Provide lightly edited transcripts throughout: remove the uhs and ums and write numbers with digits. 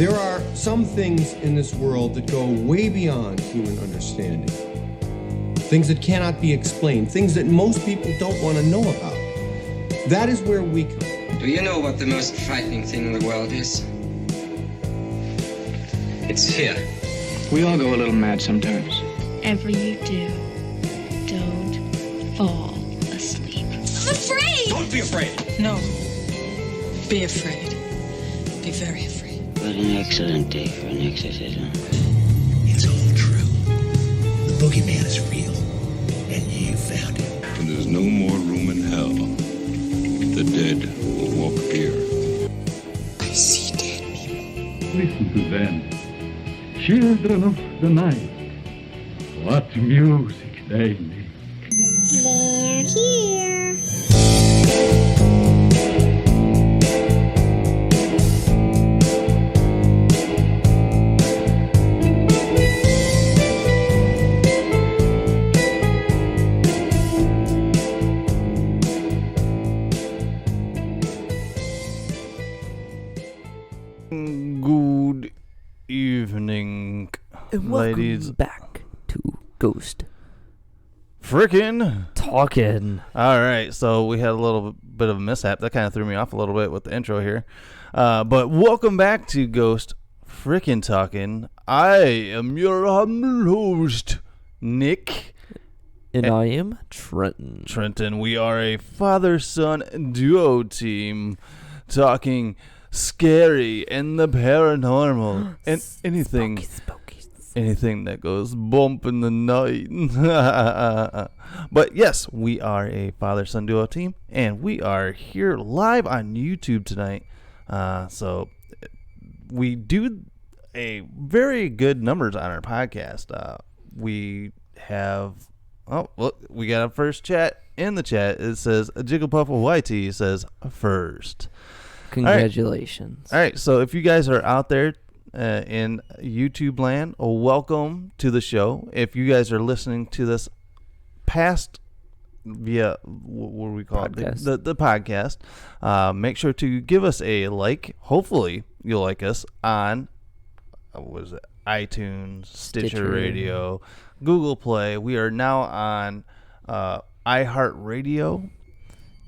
There are some things in this world that go way beyond human understanding. Things that cannot be explained, things that most people don't want to know about. That is where we come from. Do you know what the most frightening thing in the world is? It's fear. We all go a little mad sometimes. Whatever you do, don't fall asleep. I'm afraid! Don't be afraid! No. Be afraid. Be very afraid. What an excellent day for an exorcism. It's all true. The boogeyman is real, and you found him. When there's no more room in hell, the dead will walk here. I see dead people. Listen to them. Children of the night. What music they make. They're here. Good evening, and ladies. Welcome back to Ghost Frickin' Talkin'. Alright, so we had a little bit of a mishap. That kind of threw me off a little bit with the intro here. But welcome back to Ghost Frickin' Talkin'. I am your humble host, Nick. And I am Trenton. Trenton, we are a father-son duo team talking scary and the paranormal and anything anything that goes bump in the night. But yes, we are a father-son duo team, and we are here live on YouTube tonight. So we do a very good numbers on our podcast. We have we got a first chat in the chat. It says Jigglepuff YT says first. Congratulations. All right, so if you guys are out there in YouTube land, welcome to the show. If you guys are listening to this past via, what do we call it? The podcast, make sure to give us a like. Hopefully, you'll like us on, iTunes, Stitcher Radio, Google Play. We are now on iHeartRadio.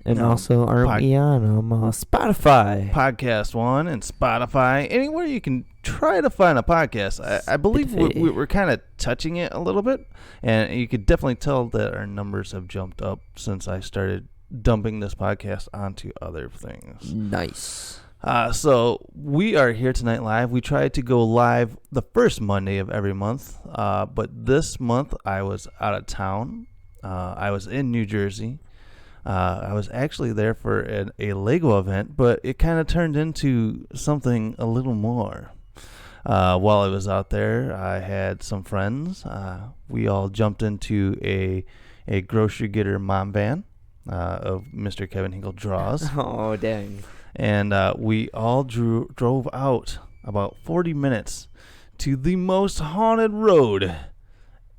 And also are we on Spotify? Podcast One and Spotify. Anywhere you can try to find a podcast. I believe we're kind of touching it a little bit. And you could definitely tell that our numbers have jumped up since I started dumping this podcast onto other things. Nice. So we are here tonight live. We try to go live the first Monday of every month. But this month I was out of town. I was in New Jersey. I was actually there for a Lego event, but it kind of turned into something a little more. While I was out there, I had some friends. We all jumped into a grocery getter mom van of Mr. Kevin Hinkle Draws. Oh, dang. And we all drove out about 40 minutes to the most haunted road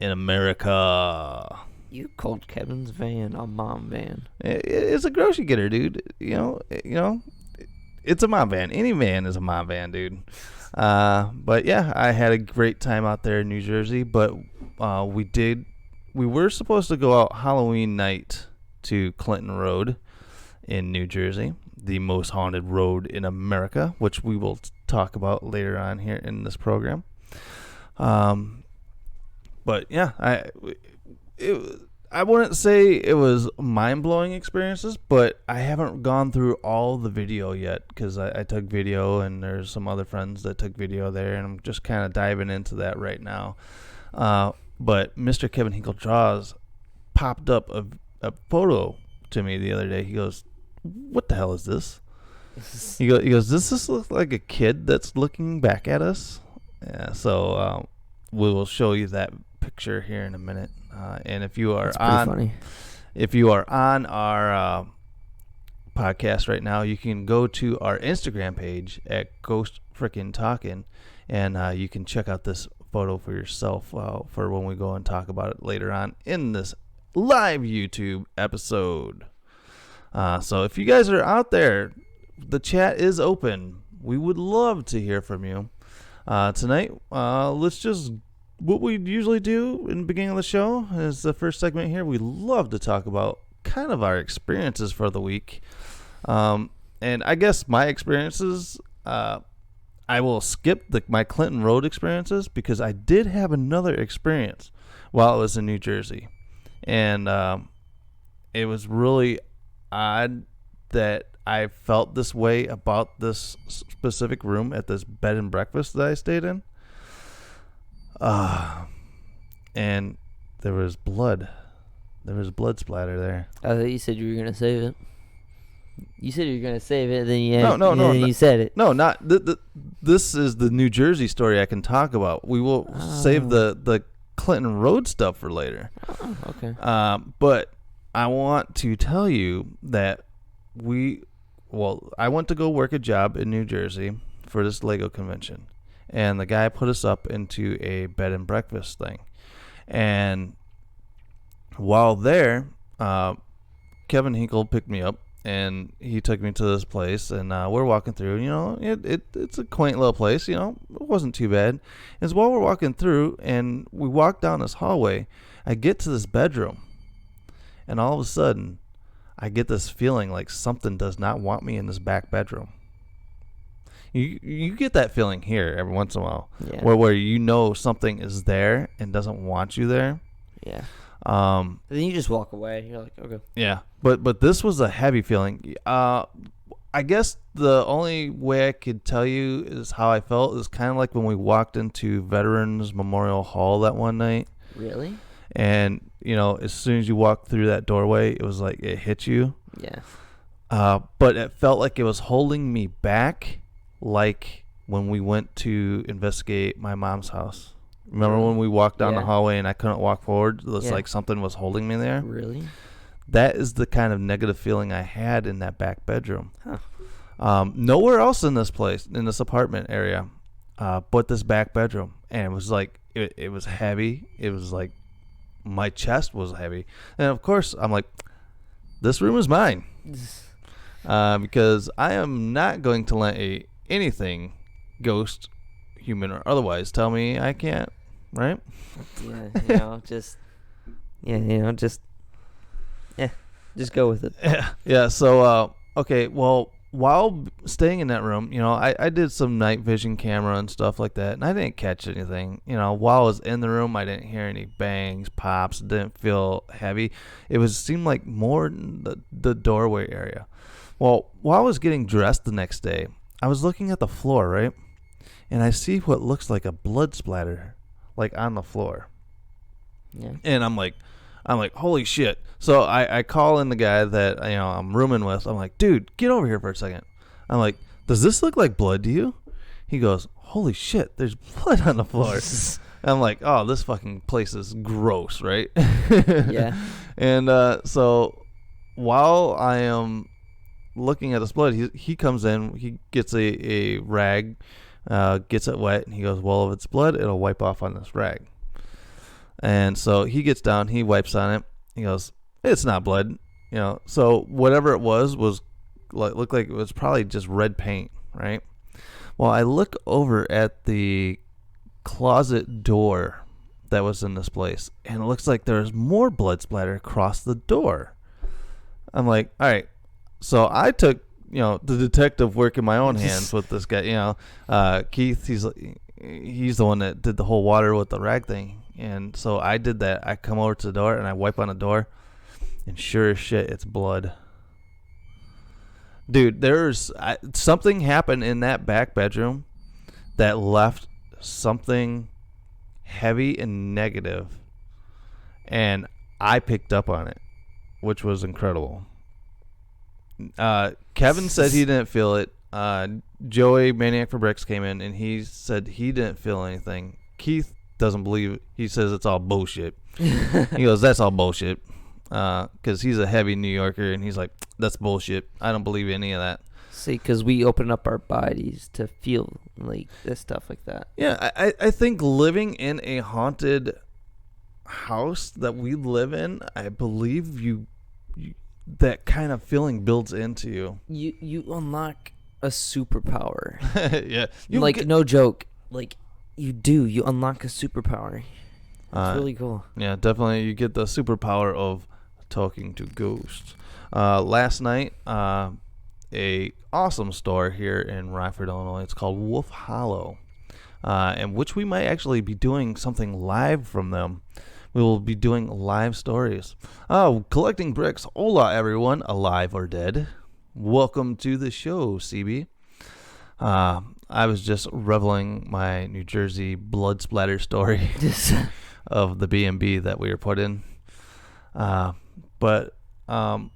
in America. You called Kevin's van a mom van. It's a grocery getter, dude. You know, it's a mom van. Any van is a mom van, dude. But yeah, I had a great time out there in New Jersey. But we were supposed to go out Halloween night to Clinton Road in New Jersey, the most haunted road in America, which we will talk about later on here in this program. But yeah, I wouldn't say it was mind-blowing experiences, but I haven't gone through all the video yet because I took video and there's some other friends that took video there, and I'm just kind of diving into that right now. But Mr. Kevin Hinkle Draws popped up a photo to me the other day. He goes, "What the hell is this?" He goes, "Does this look like a kid that's looking back at us?" Yeah, so we will show you that picture here in a minute. And if you are on our podcast right now, you can go to our Instagram page at Ghost Frickin' Talkin', and you can check out this photo for yourself for when we go and talk about it later on in this live YouTube episode. So if you guys are out there, the chat is open. We would love to hear from you. Tonight, let's just what we usually do in the beginning of the show is the first segment here. We love to talk about kind of our experiences for the week. And I guess my experiences, I will skip my Clinton Road experiences because I did have another experience while I was in New Jersey. And it was really odd that I felt this way about this specific room at this bed and breakfast that I stayed in. And there was blood. There was blood splatter there. I thought you said you were going to save it. You said you were going to save it, then you you said it. No, not this is the New Jersey story I can talk about. We will save the Clinton Road stuff for later. Oh, okay. But I want to tell you that I went to go work a job in New Jersey for this Lego convention. And the guy put us up into a bed and breakfast thing. And while there, Kevin Hinkle picked me up. And he took me to this place, and we're walking through. You know, it's a quaint little place. You know, it wasn't too bad. And so while we're walking through, and we walk down this hallway, I get to this bedroom, and all of a sudden, I get this feeling like something does not want me in this back bedroom. You get that feeling here every once in a while, where you know something is there and doesn't want you there. Yeah. Then you just walk away. You're like, okay. Yeah, but this was a heavy feeling. I guess the only way I could tell you is how I felt is kind of like when we walked into Veterans Memorial Hall that one night. Really? And you know, as soon as you walked through that doorway, it was like it hit you. Yeah. But it felt like it was holding me back, like when we went to investigate my mom's house. Remember when we walked down the hallway and I couldn't walk forward? It was like something was holding me there. Really? That is the kind of negative feeling I had in that back bedroom. Huh. Nowhere else in this place, in this apartment area, but this back bedroom. And it was like, it was heavy. It was like my chest was heavy. And of course, I'm like, this room is mine. Because I am not going to let anything, ghost, human or otherwise, tell me I can't, right? Yeah, just go with it. Yeah. So, okay. Well, while staying in that room, you know, I did some night vision camera and stuff like that, and I didn't catch anything. You know, while I was in the room, I didn't hear any bangs, pops. It didn't feel heavy. Seemed like more in the doorway area. Well, while I was getting dressed the next day, I was looking at the floor, right? And I see what looks like a blood splatter, like on the floor. Yeah. And I'm like, holy shit. So I call in the guy that I'm rooming with. I'm like, dude, get over here for a second. I'm like, does this look like blood to you? He goes, holy shit, there's blood on the floor. I'm like, oh, this fucking place is gross, right? Yeah. And so while I am looking at this blood, he comes in, he gets a rag. Gets it wet, and he goes, well, if it's blood, it'll wipe off on this rag. And so he gets down, he wipes on it. He goes, it's not blood, So whatever it was looked like it was probably just red paint, right? Well, I look over at the closet door that was in this place, and it looks like there's more blood splatter across the door. I'm like, all right. So I took the detective work in my own hands with this guy. Keith, he's the one that did the whole water with the rag thing. And so I did that. I come over to the door and I wipe on the door, and sure as shit, it's blood. Dude, something happened in that back bedroom that left something heavy and negative, and I picked up on it, which was incredible. Kevin said he didn't feel it. Joey, Maniac for Bricks, came in and he said he didn't feel anything. Keith doesn't believe it. He says it's all bullshit. He goes, that's all bullshit. Because he's a heavy New Yorker, and he's like, that's bullshit. I don't believe any of that. See, because we open up our bodies to feel like this stuff like that. Yeah, I think living in a haunted house that we live in, I believe you that kind of feeling builds into you. You unlock a superpower. Yeah. No joke. like, you unlock a superpower. It's really cool. Yeah, definitely. You get the superpower of talking to ghosts. Last night, a awesome store here in Rockford, Illinois. It's called Wolf Hollow, and which we might actually be doing something live from them. We will be doing live stories. Oh, collecting bricks. Hola, everyone, alive or dead. Welcome to the show, CB. I was just reveling my New Jersey blood splatter story of the B&B that we were put in. But what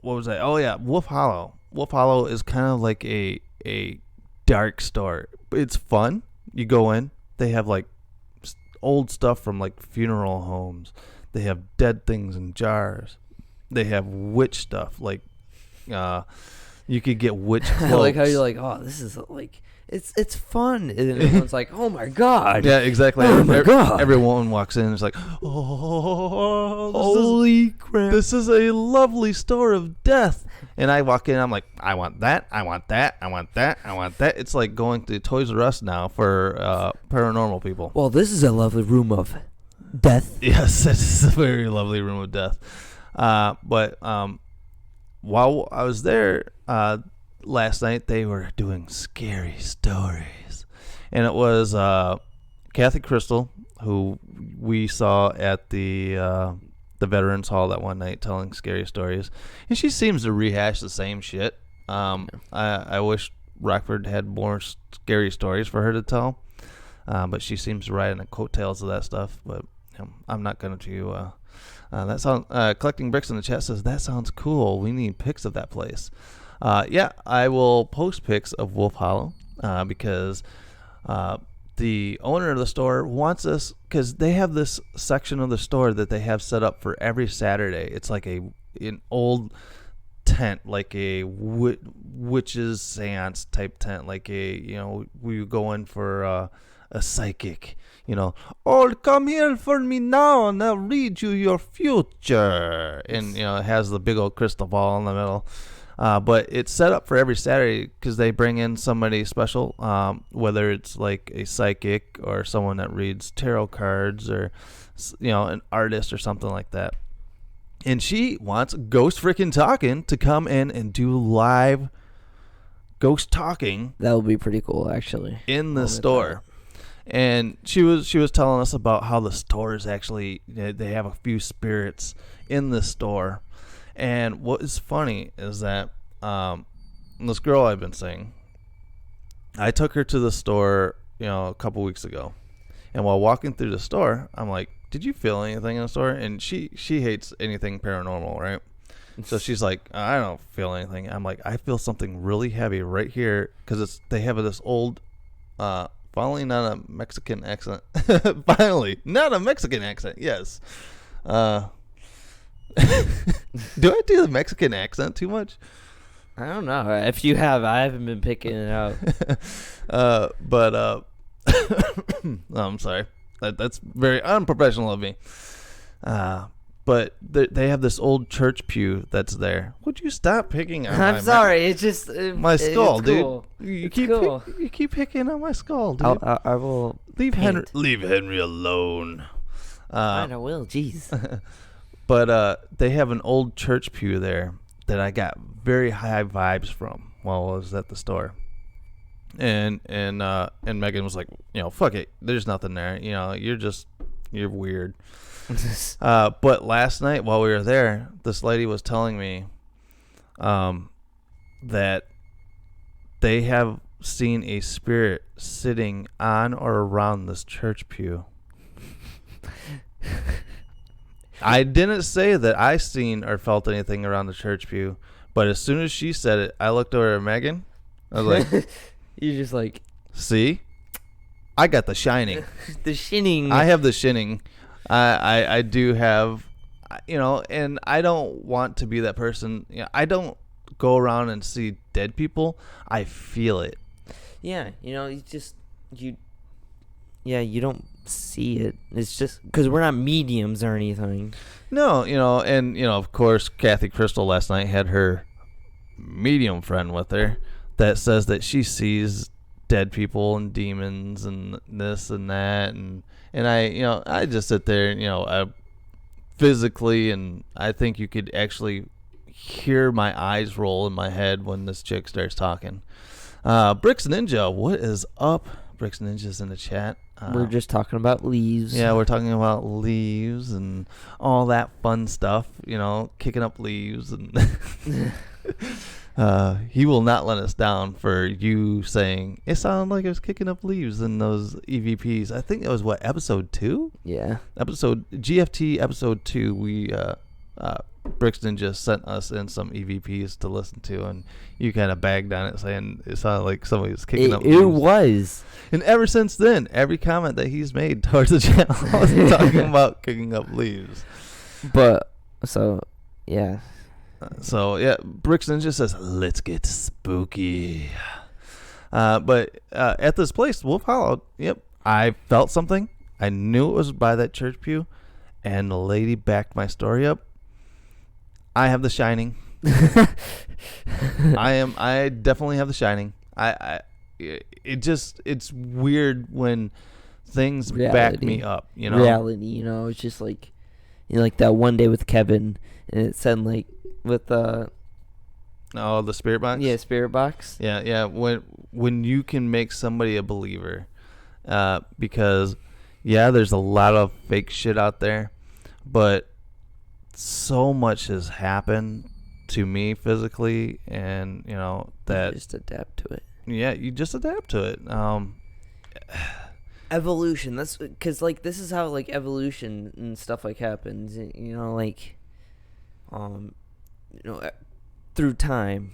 was I? Oh yeah, Wolf Hollow. Wolf Hollow is kind of like a dark store. It's fun. You go in. They have like old stuff from like funeral homes. They have dead things in jars. They have witch stuff like you could get witch cloaks. I like how you're like, oh, this is like it's fun, and everyone's like, oh my god. Yeah, exactly. Oh my god. Everyone walks in and is like, oh, holy crap! This is a lovely store of death. And I walk in, I'm like, I want that, I want that, I want that, I want that. It's like going to Toys R Us now for paranormal people. Well, this is a lovely room of death. Yes, it's a very lovely room of death. But while I was there last night, they were doing scary stories. And it was Kathy Crystal, who we saw at the Veterans Hall that one night telling scary stories. And she seems to rehash the same shit. I wish Rockford had more scary stories for her to tell. But she seems to ride in the coattails of that stuff. But I'm not going to... that sounds collecting bricks in the chat says that sounds cool. We need pics of that place. Yeah, I will post pics of Wolf Hollow because the owner of the store wants us, because they have this section of the store that they have set up for every Saturday. It's like an old tent, like a witch's seance type tent, like we go in for a psychic. Oh, come here for me now, and I'll read you your future. And, it has the big old crystal ball in the middle. But it's set up for every Saturday because they bring in somebody special, whether it's like a psychic or someone that reads tarot cards or, an artist or something like that. And she wants Ghost Frickin' Talking to come in and do live ghost talking. That would be pretty cool, actually. In the store. And she was telling us about how the store is actually, they have a few spirits in the store. And what is funny is that this girl I've been seeing, I took her to the store, a couple weeks ago. And while walking through the store, I'm like, did you feel anything in the store? And she hates anything paranormal, right? So she's like, I don't feel anything. I'm like, I feel something really heavy right here because they have this old, finally not a Mexican accent. Finally, not a Mexican accent. Yes. Do I do the Mexican accent too much? I don't know. If you have, I haven't been picking it out. I'm sorry. That's very unprofessional of me. But they have this old church pew that's there. Would you stop picking on I'm sorry. It's just my skull, dude. Cool. You keep picking on my skull, dude. I will leave Henry alone. I will. Jeez. But they have an old church pew there that I got very high vibes from while I was at the store. And Megan was like, fuck it. There's nothing there. You're weird. But last night while we were there, this lady was telling me that they have seen a spirit sitting on or around this church pew. I didn't say that I seen or felt anything around the church pew, but as soon as she said it, I looked over at Megan. I was like, you're just like, see, I got the shining. The shinning. I have the shinning. I do have, and I don't want to be that person. I don't go around and see dead people. I feel it. Yeah, you don't see it. It's just because we're not mediums or anything. No, and of course, Kathy Crystal last night had her medium friend with her that says that she sees dead people and demons and this and that, and I just sit there, physically, and I think you could actually hear my eyes roll in my head when this chick starts talking. Bricks Ninja, what is up? Bricks Ninja's in the chat. We're just talking about leaves. Yeah, we're talking about leaves and all that fun stuff, kicking up leaves. And he will not let us down for you saying, it sounded like I was kicking up leaves in those EVPs. I think it was, episode 2? Yeah. GFT episode 2, we, Bricks Ninja sent us in some EVPs to listen to, and you kind of bagged on it, saying it sounded like somebody was kicking up leaves. It was. And ever since then, every comment that he's made towards the channel is talking about kicking up leaves. But, so, yeah. Bricks Ninja says, let's get spooky. But at this place, Wolf Hollow, yep, I felt something. I knew it was by that church pew, and the lady backed my story up. I have The Shining. I definitely have The Shining. It's weird when things back me up, Reality, it's just like, like that one day with Kevin, and it said like with the spirit box. Yeah, spirit box. Yeah. When you can make somebody a believer, because there's a lot of fake shit out there, but so much has happened to me physically, and that you just adapt to it. Yeah, you just adapt to it. Evolution. That's because this is how evolution and stuff happens. Through time,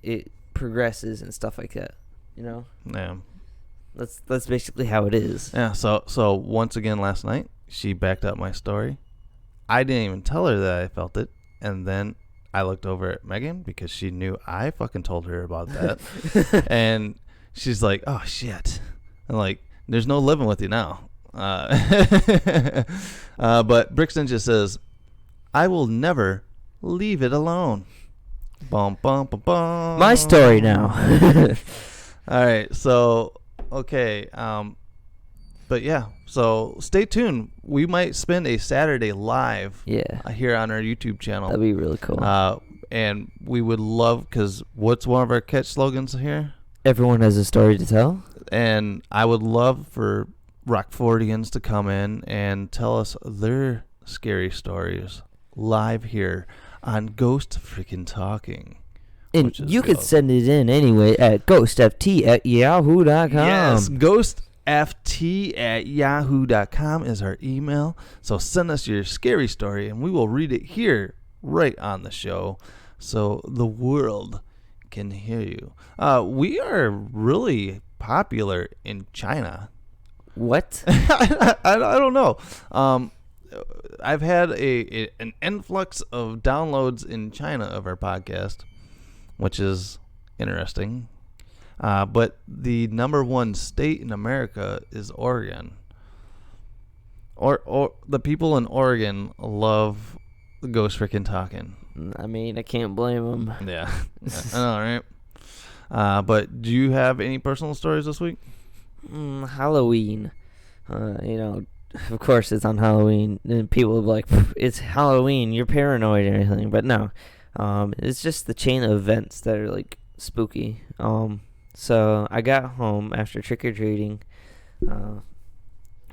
it progresses and stuff like that. Yeah. That's basically how it is. Yeah. So once again, last night she backed up my story. I didn't even tell her that I felt it, and then I looked over at Megan because she knew I fucking told her about that, and she's like, "Oh shit!" I'm like, "There's no living with you now." But Bricks Ninja says, "I will never leave it alone." Bum bum bum bum. My story now. All right, so okay, but yeah, so stay tuned. We might spend a Saturday live here on our YouTube channel. That'd be really cool. And we would love, because what's one of our catch slogans here? Everyone has a story to tell. And I would love for Rockfordians to come in and tell us their scary stories live here on Ghost Freaking Talking. And you could send it in anyway at ghostft@yahoo.com. Yes, ghostft@yahoo.com is our email. So send us your scary story, and we will read it here right on the show so the world can hear you. We are really popular in China. What? I don't know. I've had an influx of downloads in China of our podcast, which is interesting. But the number one state in America is Oregon. Or the people in Oregon love the Ghost Freaking Talking. I mean, I can't blame them. Yeah, I know, right? But do you have any personal stories this week? Halloween. Of course it's on Halloween, and people will be like, it's Halloween, you're paranoid or anything. But no, it's just the chain of events that are spooky. So I got home after trick-or-treating.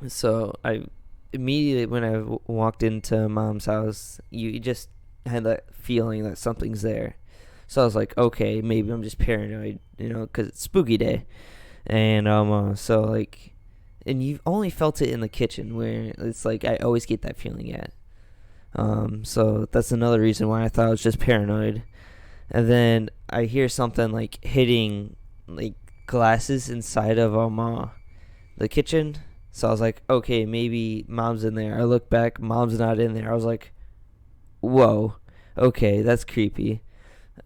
So I immediately, when I walked into Mom's house, you just had that feeling that something's there. So I was like, okay, maybe I'm just paranoid, because it's spooky day. And and you've only felt it in the kitchen, where it's I always get that feeling at. So that's another reason why I thought I was just paranoid. And then I hear something hitting glasses inside of the kitchen. So I was like, okay, maybe Mom's in there. I look back, Mom's not in there. I was like, whoa, okay, that's creepy.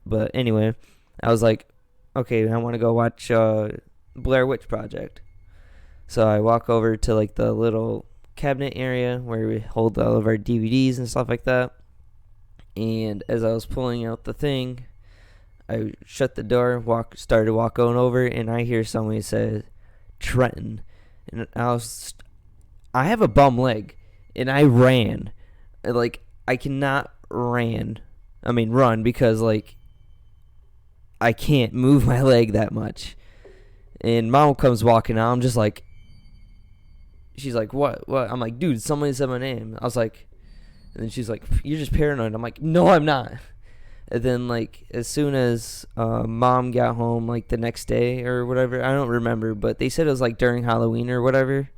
But anyway, I was like, okay, I want to go watch Blair Witch Project. So I walk over to the little cabinet area where we hold all of our DVDs and stuff like that. And as I was pulling out the thing, I shut the door, started walking over, and I hear somebody say Trenton, and I have a bum leg, and I ran. Like, I cannot run because, like, I can't move my leg that much. And Mom comes walking out. I'm just like, she's like, what? I'm like, dude, somebody said my name. I was like, and then she's like, you're just paranoid. I'm like, no, I'm not. And then, like, as soon as Mom got home, like, the next day or whatever, I don't remember, but they said it was, like, during Halloween or whatever,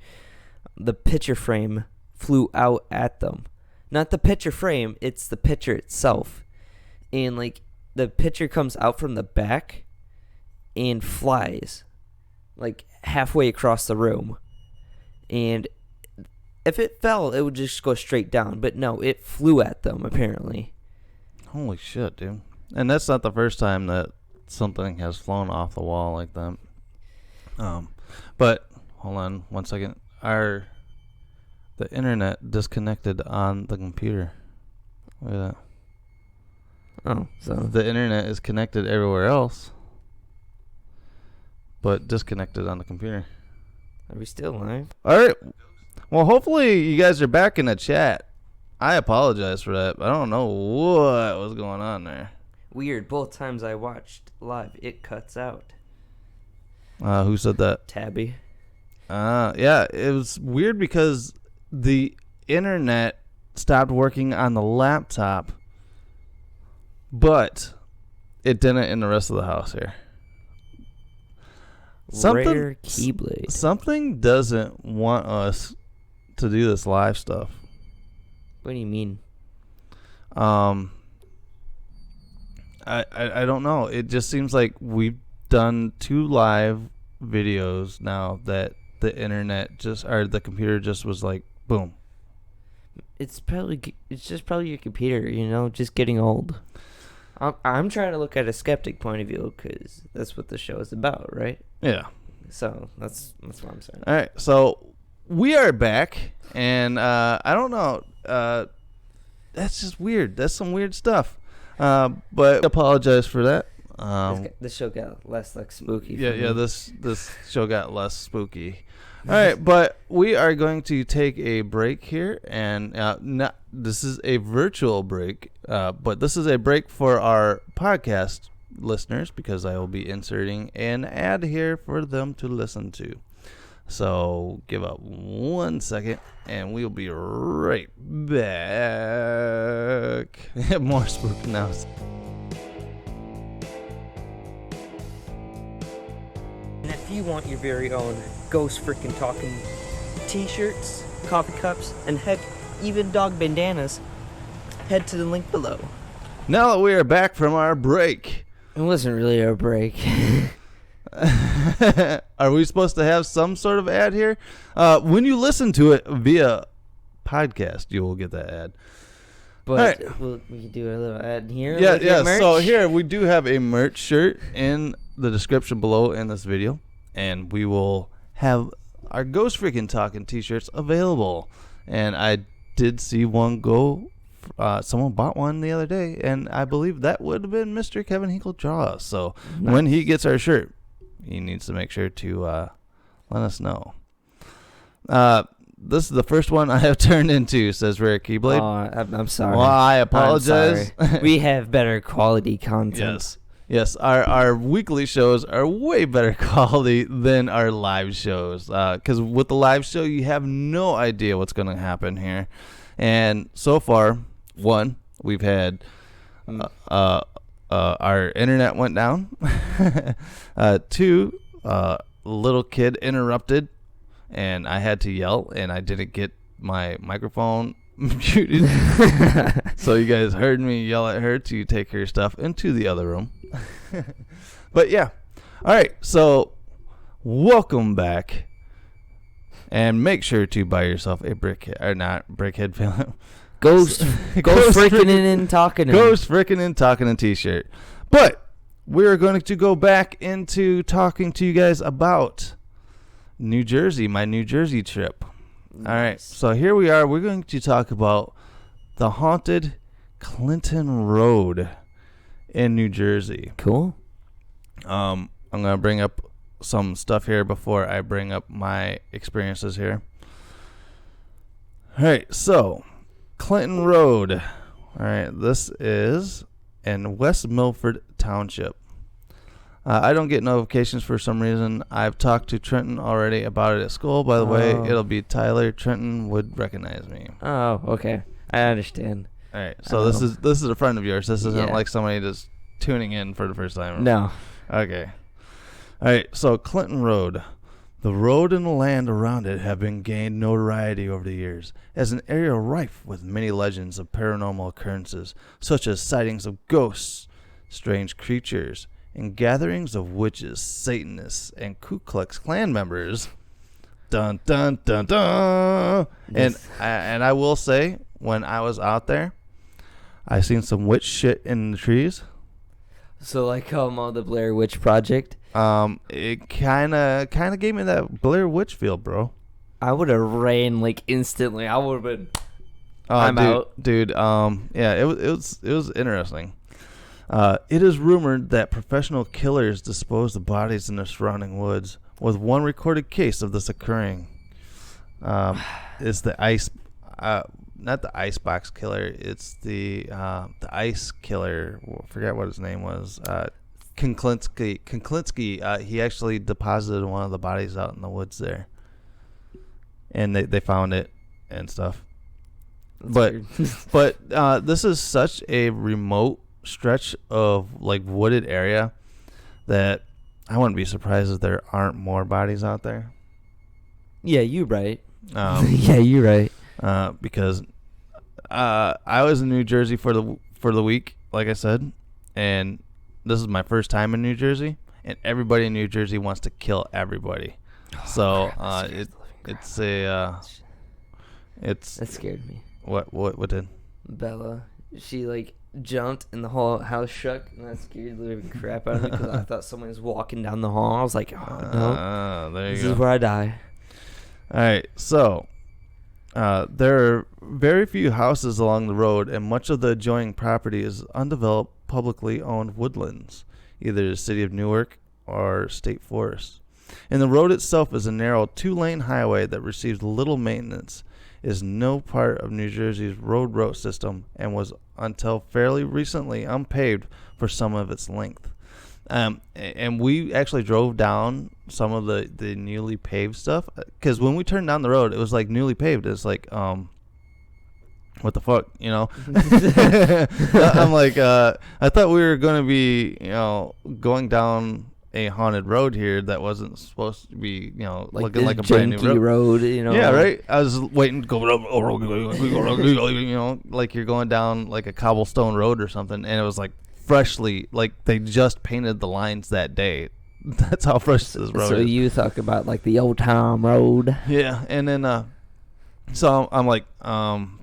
the picture frame flew out at them. Not the picture frame, it's the picture itself. And, like, the picture comes out from the back and flies, like, halfway across the room. And if it fell, it would just go straight down. But no, it flew at them, apparently. Holy shit, dude. And that's not the first time that something has flown off the wall like that. But hold on 1 second. The internet disconnected on the computer. Look at that. Oh, so the internet is connected everywhere else, but disconnected on the computer. Are we still live? All right. Well, hopefully you guys are back in the chat. I apologize for that. I don't know what was going on there. Weird. Both times I watched live, it cuts out. Who said that? Tabby. Yeah, it was weird because the internet stopped working on the laptop, but it didn't in the rest of the house here. Rare Keyblade. Something doesn't want us to do this live stuff. What do you mean? I don't know. It just seems like we've done 2 live videos now that the internet the computer just was like boom. It's just probably your computer, just getting old. I'm trying to look at a skeptic point of view because that's what the show is about, right? Yeah. So that's what I'm saying. All right, so we are back, and I don't know. That's just weird. That's some weird stuff. But I apologize for that. This show got less like spooky. Yeah. This show got less spooky. All right, but we are going to take a break here, and this is a virtual break, but this is a break for our podcast listeners because I will be inserting an ad here for them to listen to. So give up 1 second, and we'll be right back. More spooky now. And if you want your very own Ghost Frickin' Talking t-shirts, coffee cups, and heck, even dog bandanas, head to the link below. Now that we are back from our break. It wasn't really a break. Are we supposed to have some sort of ad here? When you listen to it via podcast, you will get that ad. But right. We can do a little ad here. Yeah. So here we do have a merch shirt in the description below in this video, and we will have our Ghost Freaking Talking t-shirts available. And I did see one go. Someone bought one the other day, and I believe that would have been Mr. Kevin Hinkle Jaw. So when he gets our shirt, he needs to make sure to let us know. This is the first one I have turned into, says Rare Keyblade. Oh, I'm sorry. Well, I apologize. We have better quality content. Yes. Our weekly shows are way better quality than our live shows. Because with the live show, you have no idea what's going to happen here. And so far, one, we've had our internet went down. 2, little kid interrupted, and I had to yell, and I didn't get my microphone muted. So you guys heard me yell at her to take her stuff into the other room. But yeah. All right, so welcome back. And make sure to buy yourself a brickhead film. Ghost Frickin' and Talking. Ghost Frickin' and Talking t-shirt. But we're going to go back into talking to you guys about New Jersey, my New Jersey trip. Nice. All right, so here we are. We're going to talk about the haunted Clinton Road in New Jersey. Cool. I'm gonna bring up some stuff here before I bring up my experiences here. All right, so Clinton Road. All right, this is in West Milford Township. I don't get notifications for some reason. I've talked to Trenton already about it at school. By the way, it'll be Tyler. Trenton would recognize me. Oh, okay. I understand. All right, so this is a friend of yours. This isn't like somebody just tuning in for the first time. No. Okay. All right, so Clinton Road. The road and the land around it have been gained notoriety over the years as an area rife with many legends of paranormal occurrences, such as sightings of ghosts, strange creatures, and gatherings of witches, Satanists, and Ku Klux Klan members. Dun dun dun dun. Yes. And I will say, when I was out there, I seen some witch shit in the trees. So like the Blair Witch Project. It kind of gave me that Blair Witch feel, bro. I would have ran like instantly. I would have been. I'm out, dude. Yeah, it was interesting. It is rumored that professional killers disposed of bodies in the surrounding woods, with one recorded case of this occurring. It's the ice, not the icebox killer. It's the ice killer. I forget what his name was. Kinklinski. He actually deposited one of the bodies out in the woods there, and they found it and stuff. But this is such a remote stretch of like wooded area that I wouldn't be surprised if there aren't more bodies out there. Yeah, you're right. Yeah, you're right. Because I was in New Jersey for the week, like I said, and this is my first time in New Jersey, and everybody in New Jersey wants to kill everybody. So that scared me. What did? Bella, she like jumped and the whole house shook, and that scared the living crap out of me because I thought someone was walking down the hall. I was like, oh no, there you this go. is where I die. All right, so there are very few houses along the road, and much of the adjoining property is undeveloped, publicly owned woodlands, either the city of Newark or state forests. And the road itself is a narrow 2-lane highway that receives little maintenance, is no part of New Jersey's road system, and was until fairly recently unpaved for some of its length. And we actually drove down some of the newly paved stuff, because when we turned down the road, it was like newly paved. It's like, what the fuck, you know? I'm like, I thought we were going to be, going down a haunted road here that wasn't supposed to be, like looking like a brand new road. Yeah, right. I was waiting to go, like you're going down like a cobblestone road or something, and it was like freshly, like they just painted the lines that day. That's how fresh this road is. So you talk about like the old time road. Yeah, and then so I'm like,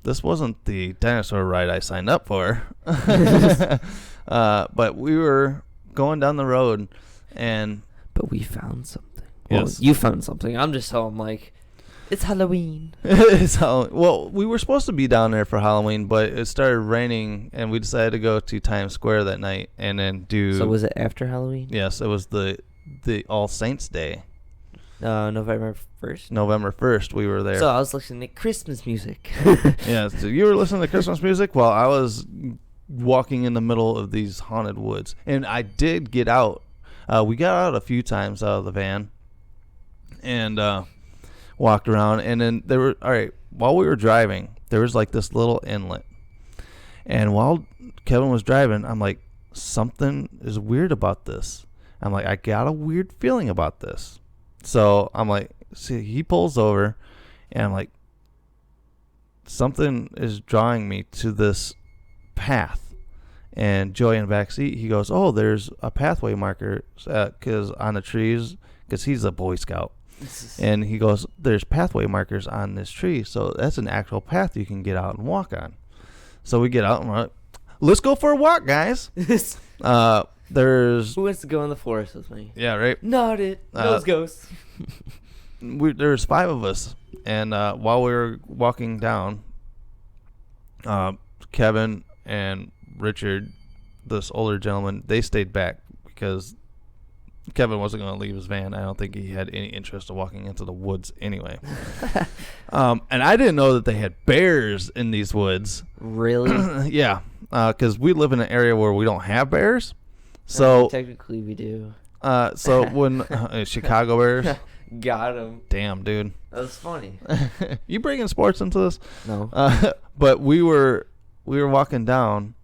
this wasn't the dinosaur ride I signed up for. But we were going down the road, but we found something. Yes. Well, you found something. I'm just telling like, it's Halloween. It's Halloween. Well, we were supposed to be down there for Halloween, but it started raining, and we decided to go to Times Square that night and then do. So was it after Halloween? Yes, it was the All Saints Day. November 1st. November 1st, we were there. So I was listening to Christmas music. Yeah, so you were listening to Christmas music while I was walking in the middle of these haunted woods, and I did get out. We got out a few times out of the van, and walked around, and then while we were driving, there was like this little inlet, and while Kevin was driving, I'm like, something is weird about this. I'm like, I got a weird feeling about this. So I'm like, see, he pulls over, and I'm like, something is drawing me to this path. And Joey in the back seat, he goes, oh, there's a pathway marker, because on the trees, because he's a Boy Scout. And he goes, there's pathway markers on this tree, so that's an actual path you can get out and walk on. So we get out, and we're like, let's go for a walk, guys. There's Who wants to go in the forest with me? Yeah, right. Not it. Those ghosts. There's 5 of us, and while we were walking down, Kevin and Richard this older gentleman, they stayed back because Kevin wasn't going to leave his van. I don't think he had any interest in walking into the woods anyway. And I didn't know that they had bears in these woods. Really? Yeah, because we live in an area where we don't have bears. So technically we do. So when Chicago Bears. Got him. Damn, dude. That was funny. You bringing sports into this? No. But we were walking down,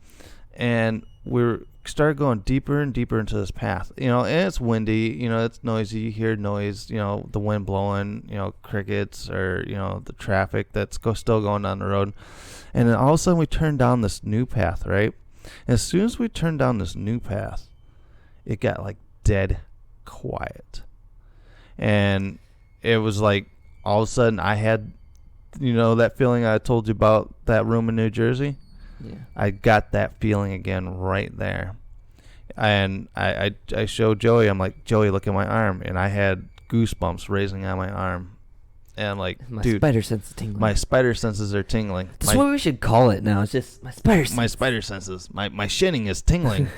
and we started going deeper and deeper into this path. You know, and it's windy. You know, it's noisy. You hear noise. You know, the wind blowing. You know, crickets or the traffic that's still going down the road. And then all of a sudden we turned down this new path, right? And as soon as we turned down this new path, it got like dead quiet. And it was like all of a sudden I had, that feeling I told you about that room in New Jersey. Yeah. I got that feeling again right there. And I showed Joey, I'm like, Joey, look at my arm. And I had goosebumps raising on my arm. And I'm like, my dude, spider senses tingling. My spider senses are tingling. That's what we should call it now. It's just my spider senses. My spider senses. My shinning is tingling.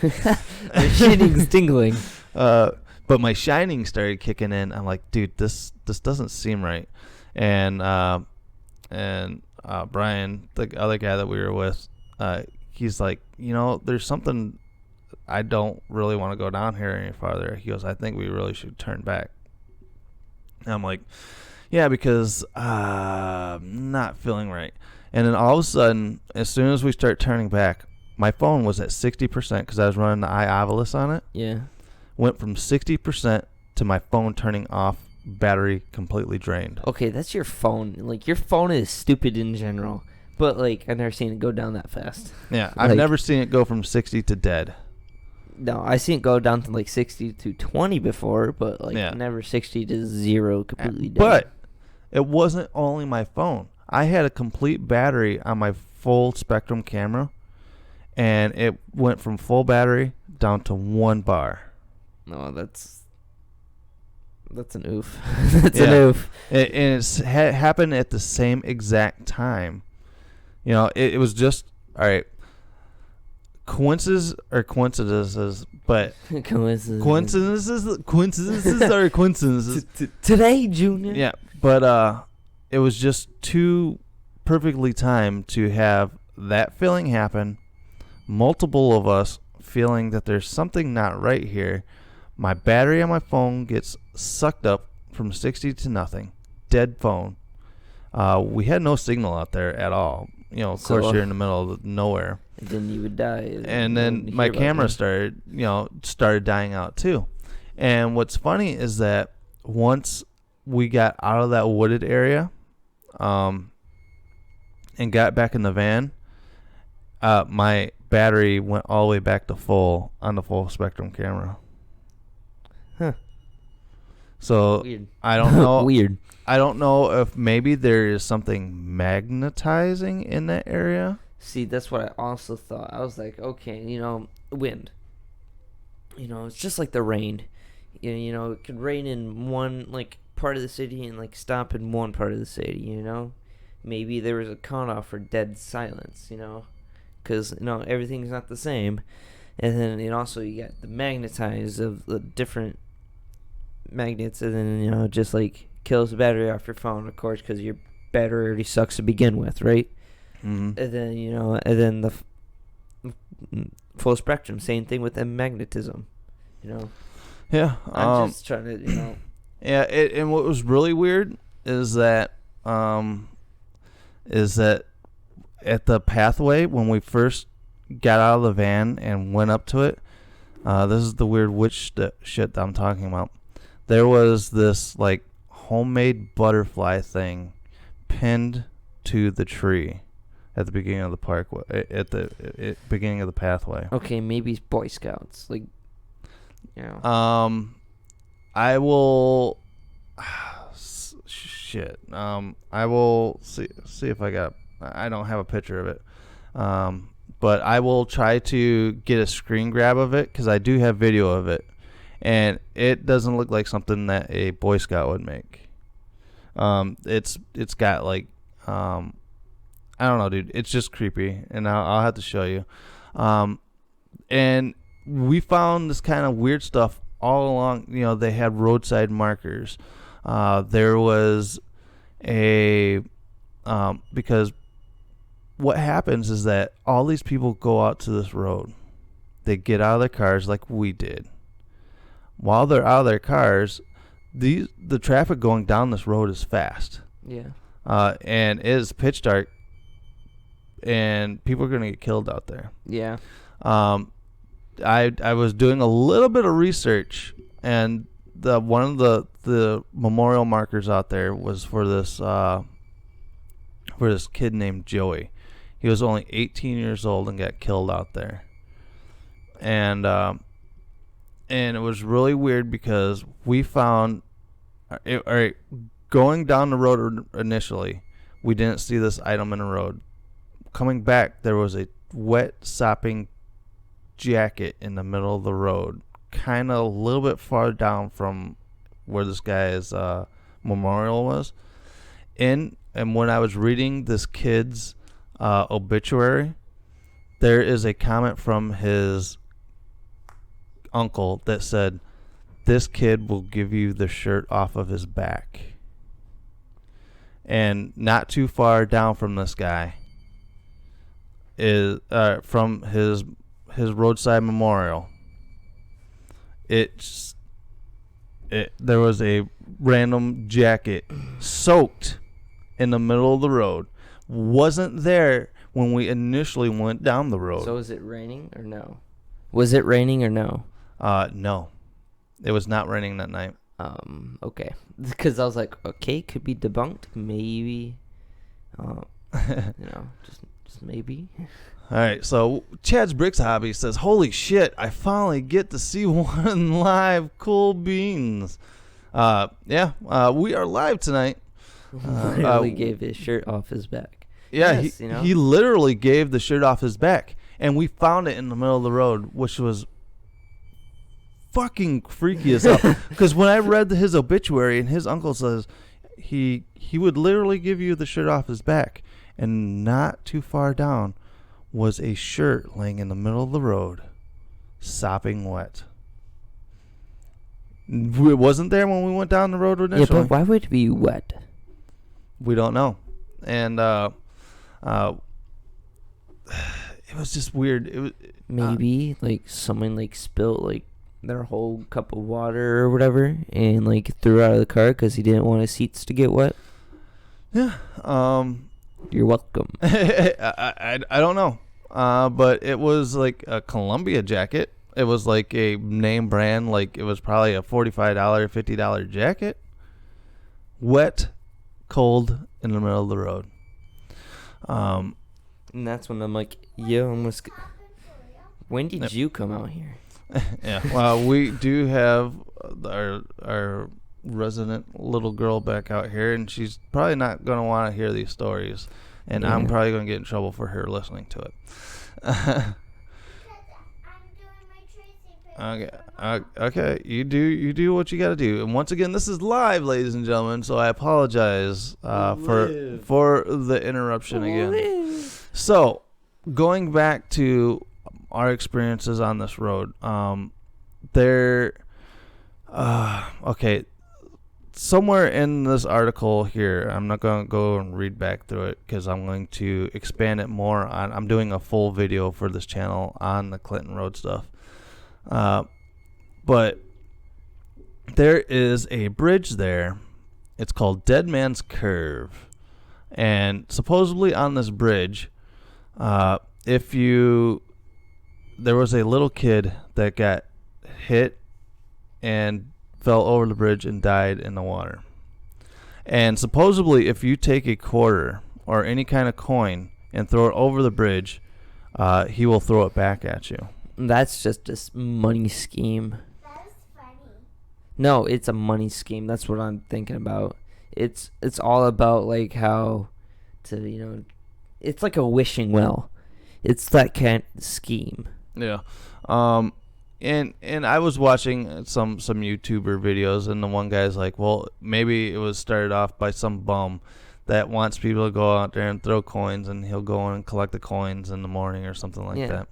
My shinning's tingling. But my shining started kicking in. I'm like, dude, this doesn't seem right. And Brian, the other guy that we were with, he's like, there's something. I don't really want to go down here any farther. He goes, I think we really should turn back. And I'm like, yeah, because I'm not feeling right. And then all of a sudden, as soon as we start turning back, my phone was at 60% because I was running the iOvilus on it. Yeah. Went from 60% to my phone turning off, battery completely drained. Okay, that's your phone. Like, your phone is stupid in general. But, like, I've never seen it go down that fast. Yeah, I've never seen it go from 60 to dead. No, I've seen it go down to, like, 60 to 20 before, but, like, never 60 to 0 completely dead. But it wasn't only my phone. I had a complete battery on my full spectrum camera, and it went from full battery down to 1 bar. No, that's an oof. That's an oof. And it's happened at the same exact time. It was just, all right, coincidences, but coincidences are coincidences. Today, Junior. Yeah, but it was just too perfectly timed to have that feeling happen, multiple of us feeling that there's something not right here. My battery on my phone gets sucked up from 60 to nothing. Dead phone. We had no signal out there at all. Of course, you're in the middle of nowhere. And then you would die. And then my camera started dying out too. And what's funny is that once we got out of that wooded area, and got back in the van, my battery went all the way back to full on the full spectrum camera. Huh. So weird. I don't know. Weird. I don't know if maybe there is something magnetizing in that area. See, that's what I also thought. I was like, okay, wind. It's just like the rain. It could rain in one part of the city and stop in one part of the city. Maybe there was a cutoff for dead silence. Because everything's not the same. And then also you got the magnetize of the different magnets, and then just kills the battery off your phone, of course, because your battery already sucks to begin with, right? Mm-hmm. And then and then the full spectrum, same thing with the magnetism, Yeah, I'm just trying to, Yeah, and what was really weird is that at the pathway when we first got out of the van and went up to it, this is the weird witch shit that I'm talking about. There was this homemade butterfly thing pinned to the tree at the beginning of the park, at the beginning of the pathway. Okay, maybe it's Boy Scouts, I will. Shit. I will see if I got. I don't have a picture of it. But I will try to get a screen grab of it because I do have video of it, and it doesn't look like something that a Boy Scout would make. It's got I don't know, dude. It's just creepy, and I'll have to show you. And we found this kind of weird stuff all along. You know, they had roadside markers. There was because what happens is that all these people go out to this road. They get out of their cars like we did. While they're out of their cars, the traffic going down this road is fast. Yeah. And it is pitch dark, and people are going to get killed out there. Yeah. I was doing a little bit of research, and one of the memorial markers out there was for this kid named Joey. He was only 18 years old and got killed out there. And it was really weird because we found, going down the road initially, we didn't see this item in the road. Coming back, there was a wet, sopping jacket in the middle of the road, kind of a little bit far down from where this guy's memorial was. And when I was reading this kid's obituary, there is a comment from his uncle that said, "This kid will give you the shirt off of his back." And not too far down from this guy is from his roadside memorial. There was a random jacket soaked in the middle of the road. Wasn't there when we initially went down the road. So was it raining or no? Was it raining or no? No. It was not raining that night. Okay. Because I was like, okay, could be debunked. Maybe. Just maybe. All right, so Chad's Bricks Hobby says, "Holy shit, I finally get to see one live. Cool beans." We are live tonight. Literally gave his shirt off his back. Yeah, yes, he literally gave the shirt off his back, and we found it in the middle of the road, which was fucking freaky as hell. Because when I read his obituary, and his uncle says he would literally give you the shirt off his back, and not too far down was a shirt laying in the middle of the road, sopping wet. It wasn't there when we went down the road initially. Yeah, but why would it be wet? We don't know. And it was just weird. It was maybe someone spilled their whole cup of water or whatever and threw it out of the car because he didn't want his seats to get wet. Yeah. You're welcome. I don't know. But it was like a Columbia jacket. It was like a name brand. It was probably a $45, $50 jacket. Wet, cold, in the middle of the road. And that's when I'm like, yo, when did you come out here? Yeah. Well, we do have our resident little girl back out here, and she's probably not going to want to hear these stories, and I'm probably going to get in trouble for her listening to it. Okay, you do what you got to do. And once again, this is live, ladies and gentlemen, so I apologize for the interruption again. So, going back to our experiences on this road, somewhere in this article here, I'm not going to go and read back through it because I'm going to expand it more on. I'm doing a full video for this channel on the Clinton Road stuff. But there is a bridge there. It's called Dead Man's Curve. And supposedly on this bridge, there was a little kid that got hit and fell over the bridge and died in the water. And supposedly if you take a quarter or any kind of coin and throw it over the bridge, he will throw it back at you. That's just this money scheme. That is funny. No, it's a money scheme. That's what I'm thinking about. It's all about how to, it's like a wishing well. It's that kind of scheme. Yeah. And I was watching some YouTuber videos, and the one guy's like, well, maybe it was started off by some bum that wants people to go out there and throw coins, and he'll go in and collect the coins in the morning or something like that.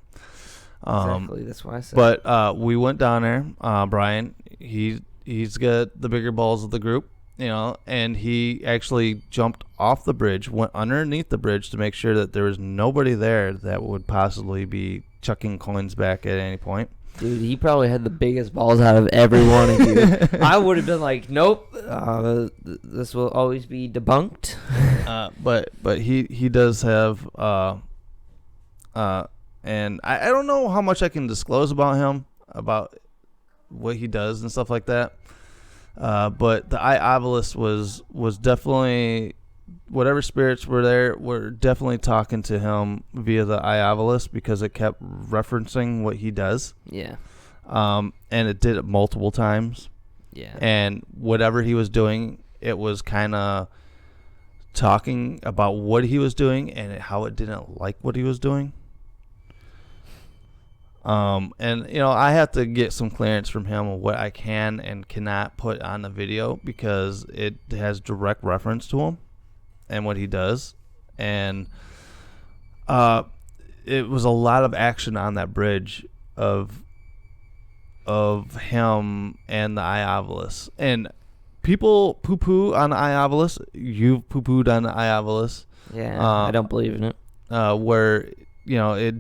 Exactly. That's why I said. But we went down there. Brian, he's got the bigger balls of the group, and he actually jumped off the bridge, went underneath the bridge to make sure that there was nobody there that would possibly be chucking coins back at any point. Dude, he probably had the biggest balls out of every one of you. I would have been like, nope, this will always be debunked. But he does have and I don't know how much I can disclose about him, about what he does and stuff like that. But the eye obelisk was definitely, whatever spirits were there were definitely talking to him via the eye obelisk, because it kept referencing what he does. Yeah. And it did it multiple times. Yeah. And whatever he was doing, it was kind of talking about what he was doing and how it didn't like what he was doing. And I have to get some clearance from him on what I can and cannot put on the video, because it has direct reference to him and what he does. And it was a lot of action on that bridge of him and the eye obelisk. And people poo-poo on the eye obelisk. You've poo-pooed on the eye obelisk. Yeah, I don't believe in it. Where, it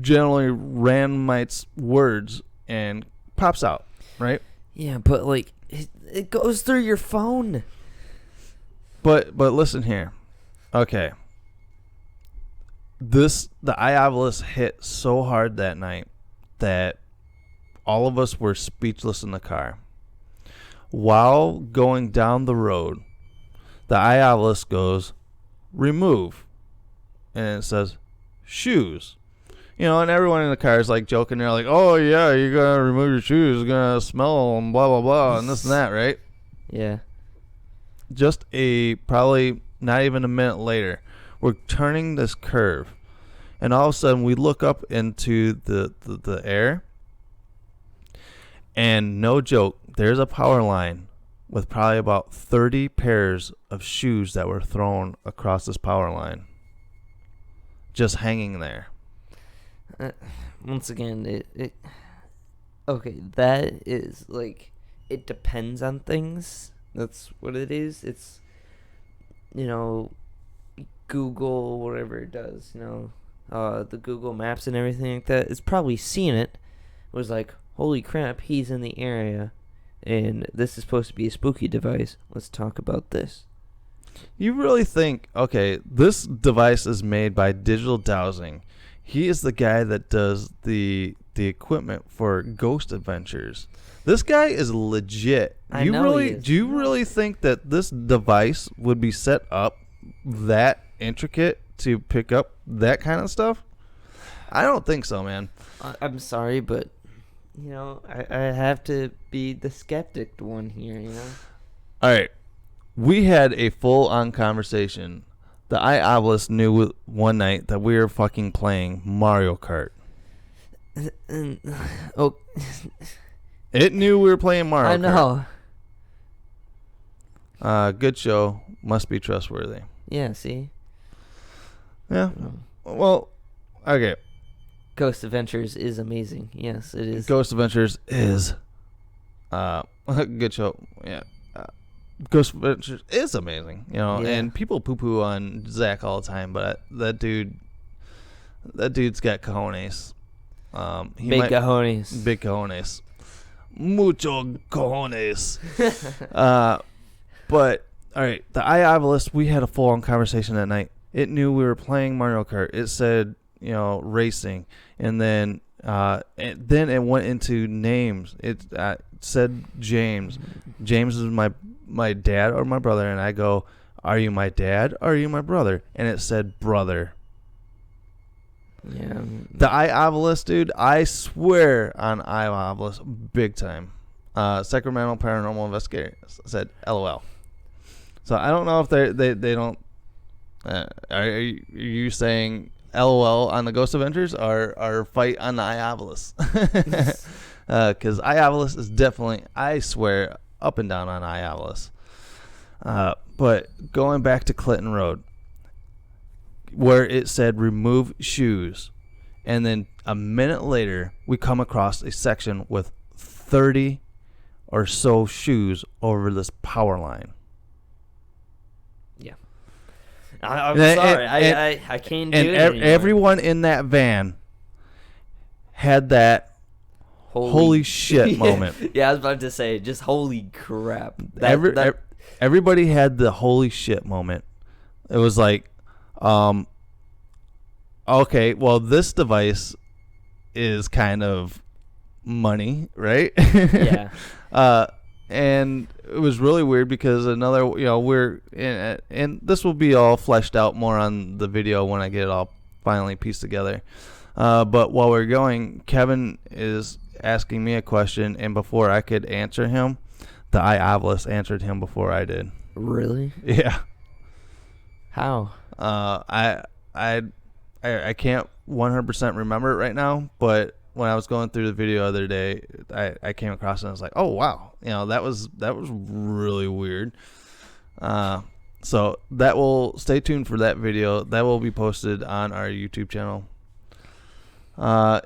generally randomites words and pops out, right? Yeah, but like it goes through your phone. But listen here. Okay. The eye obelisk hit so hard that night that all of us were speechless in the car. While going down the road, the eye obelisk goes, remove. And it says, shoes. And everyone in the car is like joking. They're like, oh, yeah, you're going to remove your shoes. It's going to smell and blah, blah, blah, and this and that, right? Yeah. Just probably not even a minute later, we're turning this curve. And all of a sudden, we look up into the air. And no joke, there's a power line with probably about 30 pairs of shoes that were thrown across this power line. Just hanging there. Once again, it okay, that is like, it depends on things. That's what it is. It's, Google, whatever it does, the Google Maps and everything like that. It's probably seen it. Was like, holy crap, he's in the area, and this is supposed to be a spooky device. Let's talk about this. You really think, okay, this device is made by Digital Dowsing. He is the guy that does the equipment for Ghost Adventures. This guy is legit. I know he is. Do you really think that this device would be set up that intricate to pick up that kind of stuff? I don't think so, man. I'm sorry, but I have to be the skeptic one here. All right, we had a full-on conversation. The eye obelisk knew one night that we were fucking playing Mario Kart. Oh, it knew we were playing Mario Kart. I know. Good show. Must be trustworthy. Yeah, see? Yeah. Well, okay. Ghost Adventures is amazing. Yes, it is. Ghost Adventures is a good show. Yeah. Ghost Adventures is amazing, and people poo-poo on Zach all the time, but that dude's got cojones. Big cojones. Mucho cojones. But, all right, the eye obelisk, we had a full-on conversation that night. It knew we were playing Mario Kart. It said, racing, and then it went into names. It said James. James is my dad or my brother, and I go, are you my dad or are you my brother? And it said brother. Yeah. The eye obelisk, dude, I swear on eye obelisk, big time. Sacramento Paranormal Investigator said LOL. So I don't know if they don't. Are you saying LOL on the Ghost Adventures or fight on the eye obelisk? Because eye obelisk is definitely, I swear, up and down on eye obelisk. But going back to Clinton Road, where it said remove shoes, and then A minute later, we come across a section with 30 or so shoes over this power line. Yeah. I'm sorry. I can't do it anymore. Everyone in that van had that holy shit moment. Yeah, I was about to say, just holy crap. Everybody had the holy shit moment. It was like, okay, well, this device is kind of money, right? Yeah. And it was really weird because another, we're in, and this will be all fleshed out more on the video when I get it all finally pieced together. But while we're going, Kevin is asking me a question, and before I could answer him, the iOvilus answered him before I did. Really? Yeah. How? I can't 100% remember it right now, but when I was going through the video the other day, I came across it and I was like, oh wow, that was really weird. So that will stay tuned for that video. That will be posted on our YouTube channel.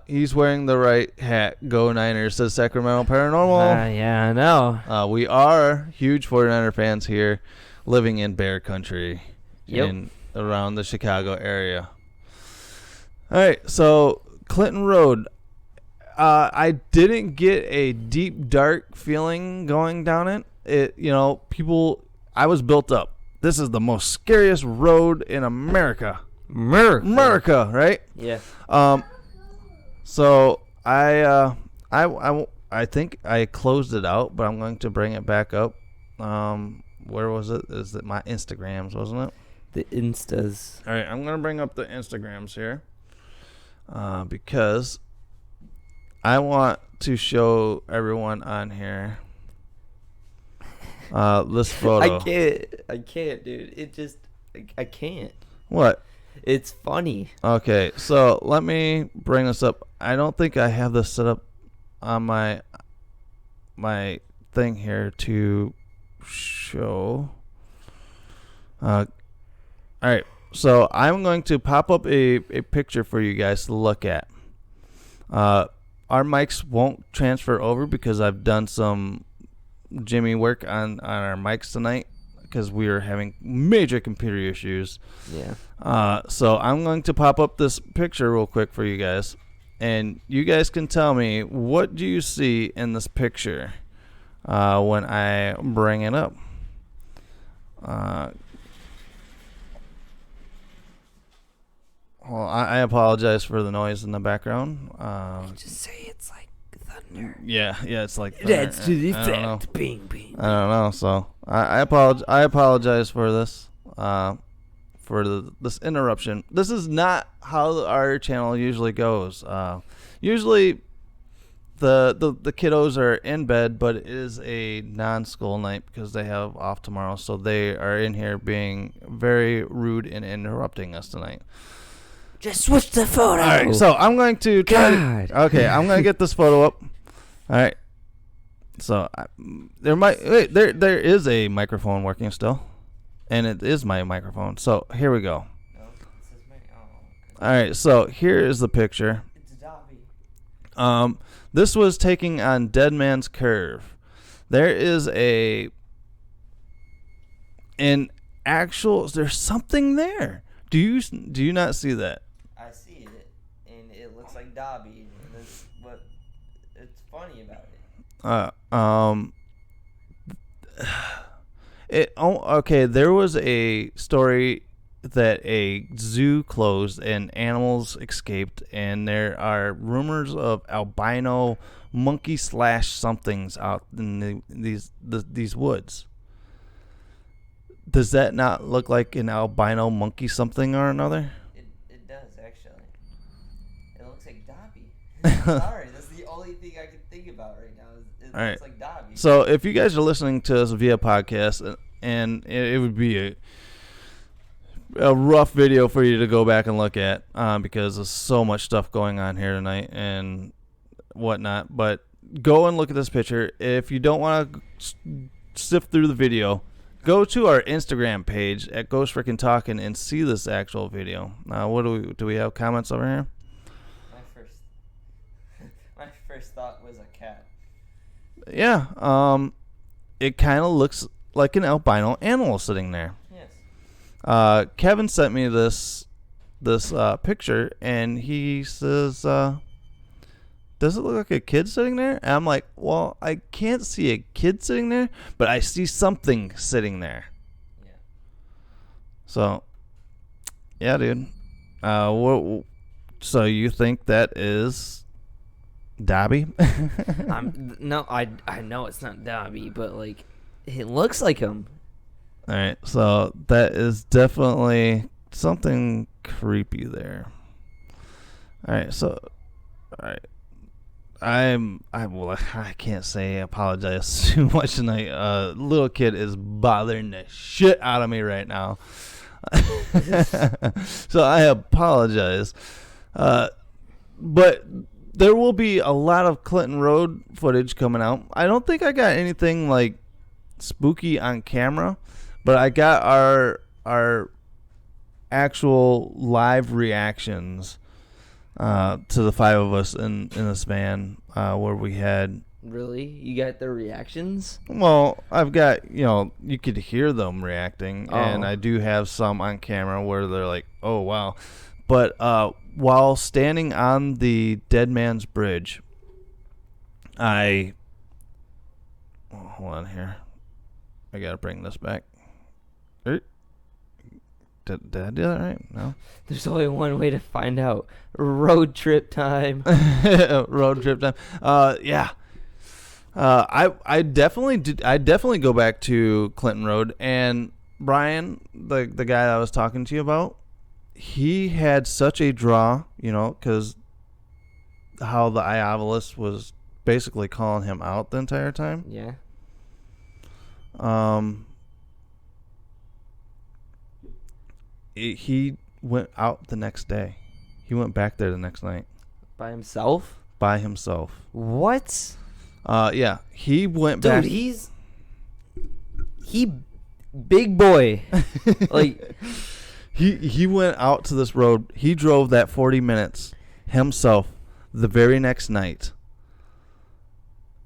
He's wearing the right hat. Go Niners, says Sacramento Paranormal. Yeah, I know. We are huge 49er fans here, living in Bear Country, in around the Chicago area. All right, so Clinton Road. I didn't get a deep, dark feeling going down it. People. I was built up. This is the most scariest road in America. America, right? Yeah. So I think I closed it out, but I'm going to bring it back up. Where was it? Is it my Instagrams, wasn't it? The Instas. All right, I'm going to bring up the Instagrams here because I want to show everyone on here this photo. I can't, dude. I can't. What? It's funny. Okay, so let me bring this up. I don't think I have this set up on my thing here to show. All right, so I'm going to pop up a picture for you guys to look at. Our mics won't transfer over because I've done some Jimmy work on our mics tonight because we are having major computer issues. Yeah. So I'm going to pop up this picture real quick for you guys, and you guys can tell me, what do you see in this picture when I bring it up? Well, I apologize for the noise in the background. Just say it's like thunder. Yeah, it's like thunder. That's to the effect. Bing, bing. I don't know. So I apologize for this. This interruption. This is not how our channel usually goes. Usually the kiddos are in bed, but it is a non-school night because they have off tomorrow, so they are in here being very rude and interrupting us tonight. Just switch the photo. All right, so I'm going to try. Okay, I'm going to get this photo up. All right. So there is a microphone working still, and it is my microphone. So here we go. All right, so here is the picture. It's Dobby. This was taking on Dead Man's Curve. There is there's something there. Do you not see that? I see it, and it looks like Dobby, and that's what it's funny about it. Okay, there was a story that a zoo closed and animals escaped, and there are rumors of albino monkey / somethings out in these woods. Does that not look like an albino monkey something or another? It does, actually. It looks like Dobby. Sorry, that's the only thing I can think about right now. It looks like Dobby. So if you guys are listening to us via podcast, and it would be a rough video for you to go back and look at because there's so much stuff going on here tonight and whatnot. But go and look at this picture. If you don't want to sift through the video, go to our Instagram page at Ghost Frickin' Talkin' and see this actual video. What do we have comments over here? My first first thought was a cat. Yeah. It kind of looks like an albino animal sitting there. Yes. Kevin sent me this picture, and he says, does it look like a kid sitting there? And I'm like, well, I can't see a kid sitting there, but I see something sitting there. Yeah. So, yeah, dude. So you think that is Dobby? No, I know it's not Dobby, but like it looks like him. All right, so that is definitely something creepy there. All right, I can't say apologize too much tonight. Little kid is bothering the shit out of me right now. So I apologize. But there will be a lot of Clinton Road footage coming out. I don't think I got anything like spooky on camera, but I got our actual live reactions to the five of us in this van where we had. Really? You got the reactions? Well, I've got, you could hear them reacting, and I do have some on camera where they're like, oh, wow. But while standing on the Dead Man's Bridge, hold on here. I got to bring this back. Did I do that right? No. There's only one way to find out. Road trip time. Road trip time. Yeah. I definitely go back to Clinton Road, and Brian, the guy that I was talking to you about, he had such a draw, because how the Iovalist was basically calling him out the entire time. Yeah. He went out the next day. He went back there the next night. By himself? By himself. What? Yeah. He went Dude, back. he big boy. Like he went out to this road. He drove that 40 minutes himself the very next night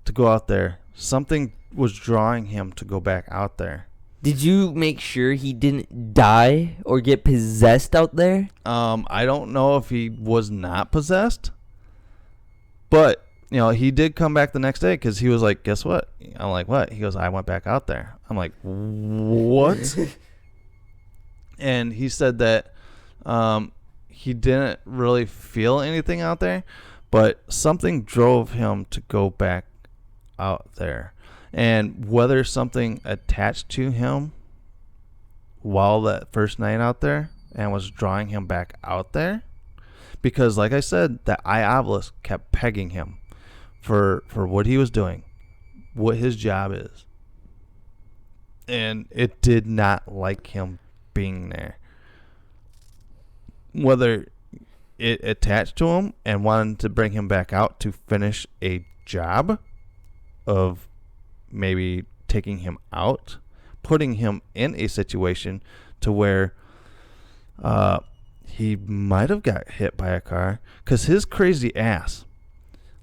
to go out there. Something was drawing him to go back out there. Did you make sure he didn't die or get possessed out there? I don't know if he was not possessed, but he did come back the next day because he was like, guess what? I'm like, what? He goes, I went back out there. I'm like, what? And he said that he didn't really feel anything out there, but something drove him to go back out there. And whether something attached to him while that first night out there and was drawing him back out there, because like I said, that Iovalist kept pegging him for what he was doing, what his job is. And it did not like him being there. Whether it attached to him and wanted to bring him back out to finish a job of maybe taking him out, putting him in a situation to where he might have got hit by a car, because his crazy ass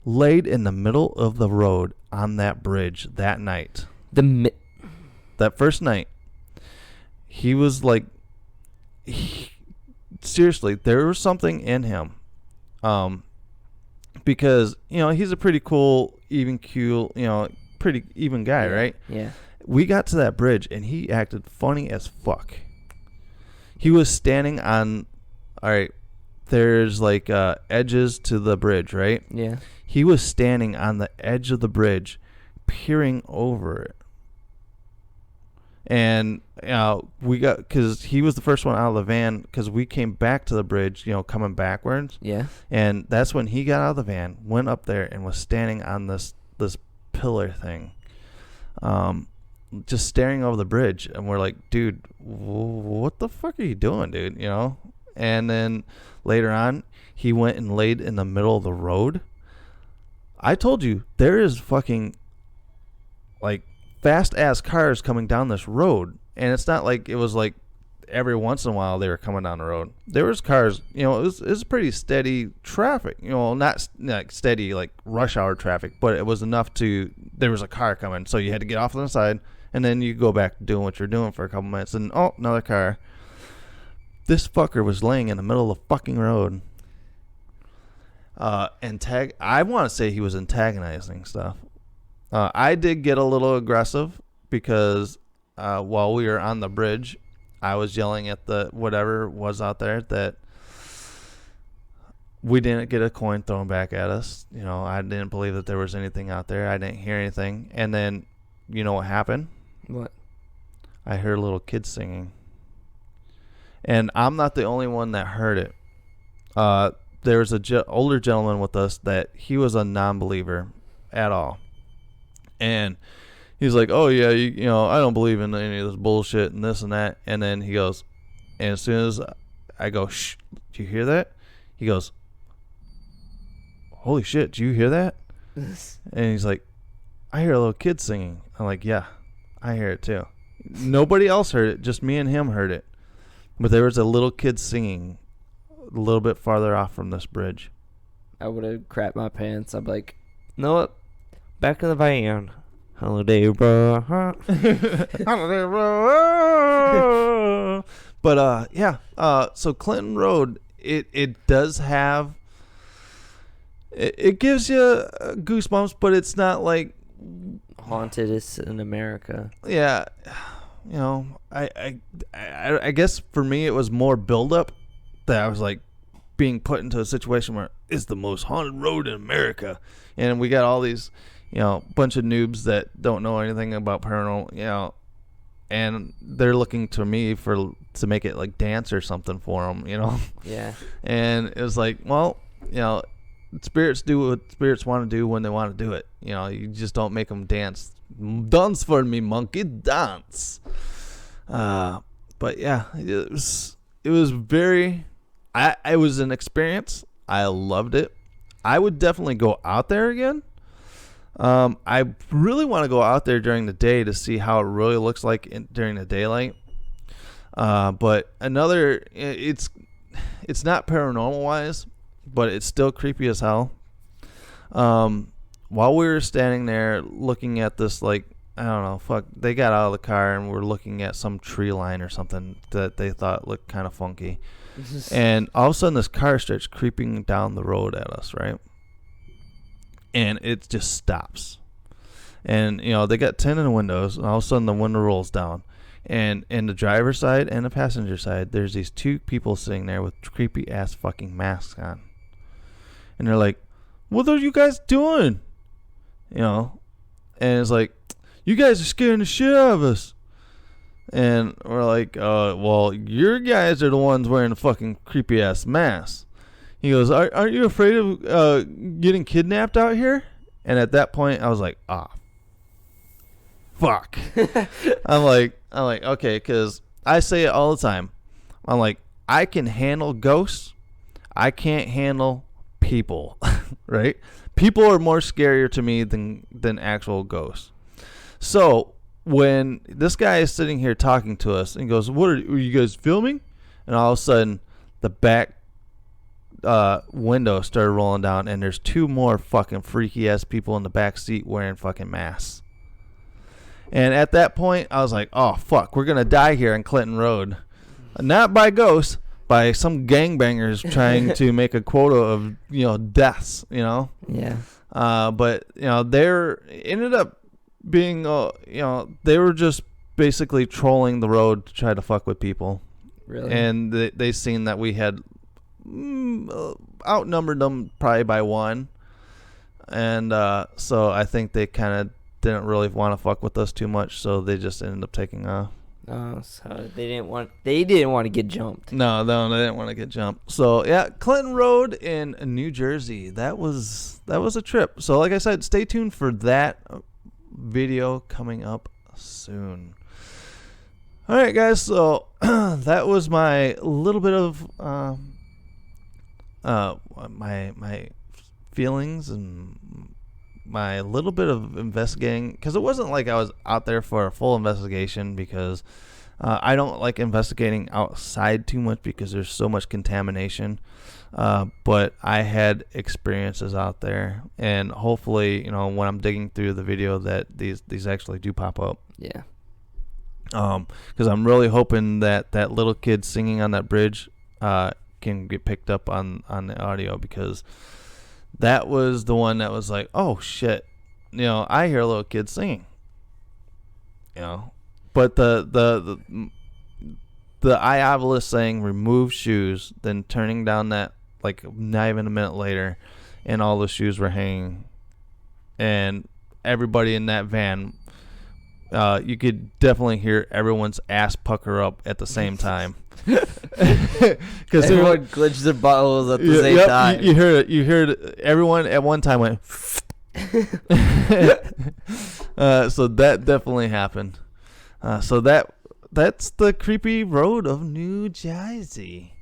laid in the middle of the road on that bridge that night. That first night, he was like, seriously, there was something in him, because he's a pretty cool, even keel, pretty even guy, right? Yeah. We got to that bridge and he acted funny as fuck. He was standing on, all right, there's like edges to the bridge, right? Yeah. He was standing on the edge of the bridge, peering over it. And we got, because he was the first one out of the van, because we came back to the bridge, coming backwards. Yeah. And that's when he got out of the van, went up there, and was standing on this pillar thing, just staring over the bridge. And we're like, dude, what the fuck are you doing, dude? And then later on, he went and laid in the middle of the road. I told you, there is fucking like fast ass cars coming down this road, and it's not like it was like every once in a while they were coming down the road. There was cars, it was pretty steady traffic, not like steady like rush hour traffic, but it was enough there was a car coming, so you had to get off on the side, and then you go back to doing what you're doing for a couple minutes, and another car. This fucker was laying in the middle of the fucking road. I want to say he was antagonizing stuff. I did get a little aggressive because while we were on the bridge, I was yelling at the whatever was out there that we didn't get a coin thrown back at us. I didn't believe that there was anything out there. I didn't hear anything. And then, you know what happened? What? I heard little kids singing. And I'm not the only one that heard it. There was a older gentleman with us that he was a non-believer at all. And he's like, oh, yeah, I don't believe in any of this bullshit and this and that. And then he goes, and as soon as I go, shh, do you hear that? He goes, holy shit, do you hear that? And he's like, I hear a little kid singing. I'm like, yeah, I hear it too. Nobody else heard it, just me and him heard it. But there was a little kid singing a little bit farther off from this bridge. I would have crapped my pants. I'd be like, you know what? Back in the van. Holiday, bro. Holiday, bro. But, yeah. So Clinton Road, it does have... It gives you goosebumps, but it's not like... Haunted is in America. Yeah. I guess for me it was more buildup that I was like being put into a situation where it's the most haunted road in America, and we got all these bunch of noobs that don't know anything about paranormal, and they're looking to me to make it like dance or something for them, Yeah. And it was like, well, spirits do what spirits want to do when they want to do it. You just don't make them dance. Dance for me, monkey, dance. But yeah, it was very. It was an experience. I loved it. I would definitely go out there again. I really want to go out there during the day to see how it really looks like during the daylight. But it's not paranormal wise, but it's still creepy as hell. While we were standing there looking at this, like, I don't know, they got out of the car and were looking at some tree line or something that they thought looked kind of funky. And all of a sudden this car starts creeping down the road at us, right? And it just stops. And, they got tinted windows, and all of a sudden the window rolls down. And in the driver's side and the passenger side, there's these two people sitting there with creepy ass fucking masks on. And they're like, what are you guys doing? And it's like, you guys are scaring the shit out of us. And we're like, well, your guys are the ones wearing the fucking creepy ass masks. He goes, aren't you afraid of getting kidnapped out here? And at that point, I was like, fuck. I'm like, okay, because I say it all the time. I'm like, I can handle ghosts. I can't handle people, right? People are more scarier to me than actual ghosts. So when this guy is sitting here talking to us and goes, were you guys filming? And all of a sudden the back window started rolling down, and there's two more fucking freaky ass people in the back seat wearing fucking masks. And at that point I was like, oh fuck, we're gonna die here in Clinton Road. Not by ghosts, by some gangbangers trying to make a quota of deaths, Yeah. But there ended up being they were just basically trolling the road to try to fuck with people. Really? And they seen that we had outnumbered them probably by one, and so I think they kind of didn't really want to fuck with us too much, so they just ended up taking off. Oh, so they didn't want to get jumped. No, they didn't want to get jumped. So yeah, Clinton Road in New Jersey. That was a trip. So like I said, stay tuned for that video coming up soon. All right, guys. So that was my little bit of my feelings and my little bit of investigating, because it wasn't like I was out there for a full investigation, because I don't like investigating outside too much because there's so much contamination. But I had experiences out there, and hopefully, when I'm digging through the video, that these actually do pop up. Yeah. Because I'm really hoping that little kid singing on that bridge can get picked up on the audio, because that was the one that was like, oh shit, I hear a little kid singing. But the Iobolist saying remove shoes, then turning down that, like, not even a minute later, and all the shoes were hanging, and everybody in that van, you could definitely hear everyone's ass pucker up at the same time. Because everyone clenched their bottles at the same time. You heard it. Everyone at one time went. So that definitely happened. So that's the creepy road of New Jersey.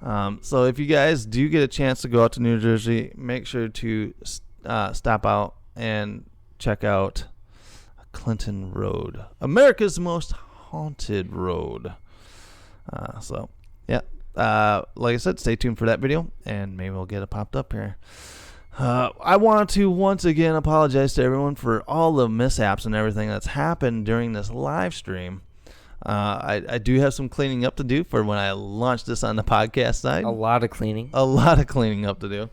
So if you guys do get a chance to go out to New Jersey, make sure to stop out and check out Clinton Road, America's most haunted road. Like I said, stay tuned for that video, and maybe we'll get it popped up here. I want to once again apologize to everyone for all the mishaps and everything that's happened during this live stream. I do have some cleaning up to do for when I launch this on the podcast side. A lot of cleaning up to do.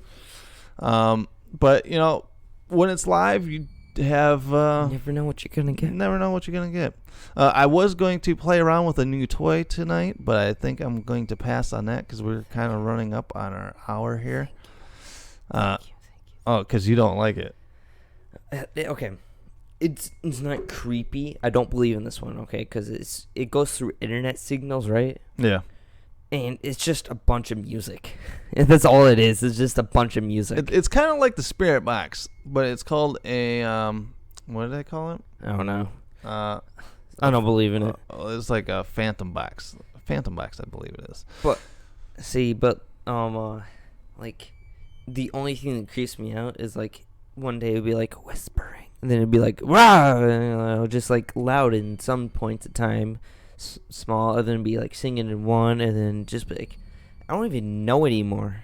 But when it's live, you have never know what you're gonna get. I was going to play around with a new toy tonight, but I think I'm going to pass on that because we're kind of running up on our hour here. Thank you. Oh, because you don't like it. Okay. It's not creepy. I don't believe in this one, okay? Because it goes through internet signals, right? Yeah. And it's just a bunch of music. That's all it is. It's just a bunch of music. It's kind of like the Spirit Box, but it's called a what do they call it? I don't know. I don't believe in it. It's like a Phantom Box. Phantom Box, I believe it is. Like, the only thing that creeps me out is, like, one day it would be like whispering, and then it'd be like rah, just like loud in some points of time, small, and then be like singing in one, and then just be like, I don't even know anymore.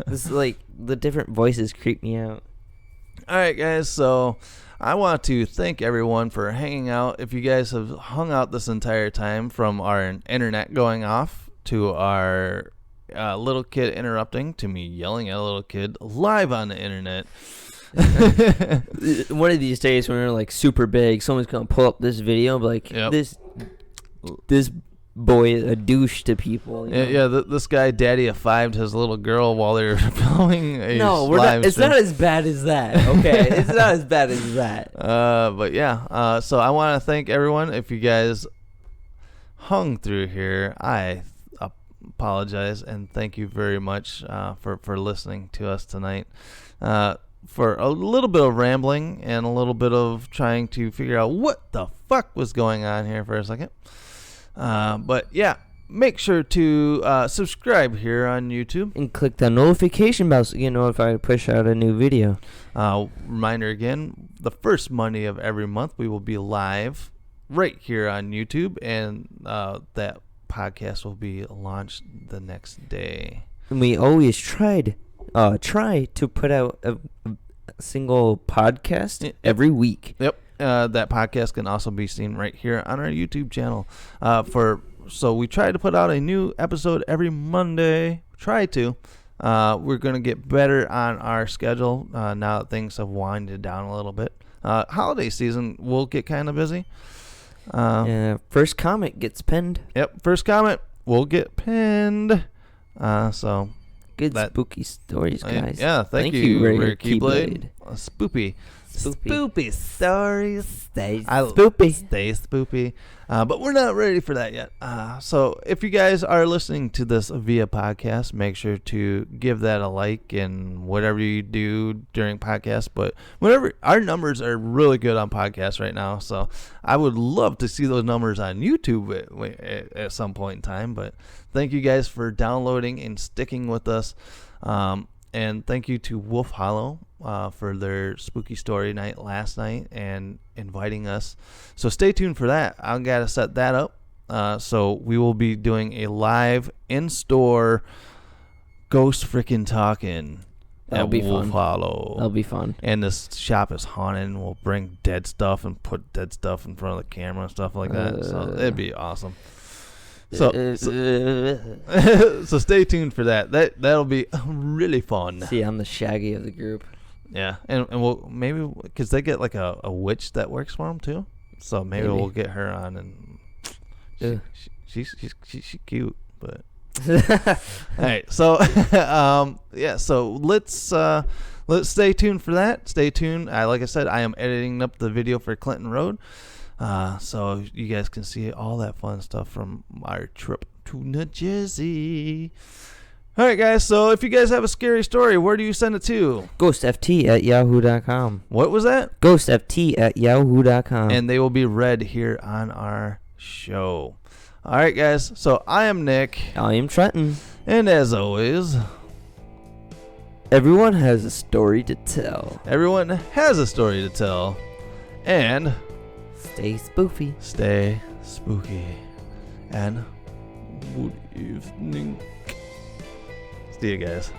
This is like the different voices creep me out. All right, guys. So I want to thank everyone for hanging out. If you guys have hung out this entire time, from our internet going off to our little kid interrupting to me yelling at a little kid live on the internet. One of these days when we're like super big, someone's gonna pull up this video and be like, yep. this boy is a douche to people. This guy, Daddy of Five, his little girl while they're filming a live it's stream. not as bad as that. Okay, it's not as bad as that. But yeah. So I want to thank everyone. If you guys hung through here, I apologize and thank you very much for listening to us tonight. For a little bit of rambling and a little bit of trying to figure out what the fuck was going on here for a second. But yeah, make sure to subscribe here on YouTube. And click the notification bell so you get notified to push out a new video. Reminder again, the first Monday of every month we will be live right here on YouTube, and that podcast will be launched the next day. And we always try to put out a single podcast every week. Yep. That podcast can also be seen right here on our YouTube channel. So we try to put out a new episode every Monday. Try to. We're going to get better on our schedule now that things have winded down a little bit. Holiday season will get kind of busy. First comment gets pinned. Yep, first comment will get pinned. So good spooky stories, guys. Yeah, thank you, Ricky Blade. Spoopy stories. Stay spoopy. Stay spoopy. But we're not ready for that yet. So if you guys are listening to this via podcast, make sure to give that a like and whatever you do during podcasts. But whatever, our numbers are really good on podcasts right now. So I would love to see those numbers on YouTube at some point in time. But thank you guys for downloading and sticking with us. And thank you to Wolf Hollow for their spooky story night last night and inviting us. So stay tuned for that. I've got to set that up. So we will be doing a live in-store ghost freaking talking. That'll be Wolf fun. Hollow. That'll be fun. And this shop is haunted, and we'll bring dead stuff and put dead stuff in front of the camera and stuff like that. So it'd be awesome. So stay tuned for that. That'll be really fun. See, I'm the Shaggy of the group. Yeah, and we'll maybe because they get like a witch that works for them too. So maybe we'll get her on, and she's cute, but. All right, so yeah, so let's stay tuned for that. Stay tuned. Like I said, I am editing up the video for Clinton Road, so you guys can see all that fun stuff from our trip to New Jersey. All right, guys. So if you guys have a scary story, where do you send it to? GhostFT@yahoo.com. What was that? GhostFT@yahoo.com. And they will be read here on our show. All right, guys. So I am Nick. I am Trenton. And as always, everyone has a story to tell. Everyone has a story to tell. And stay spoofy. Stay spooky. And good evening. See you guys.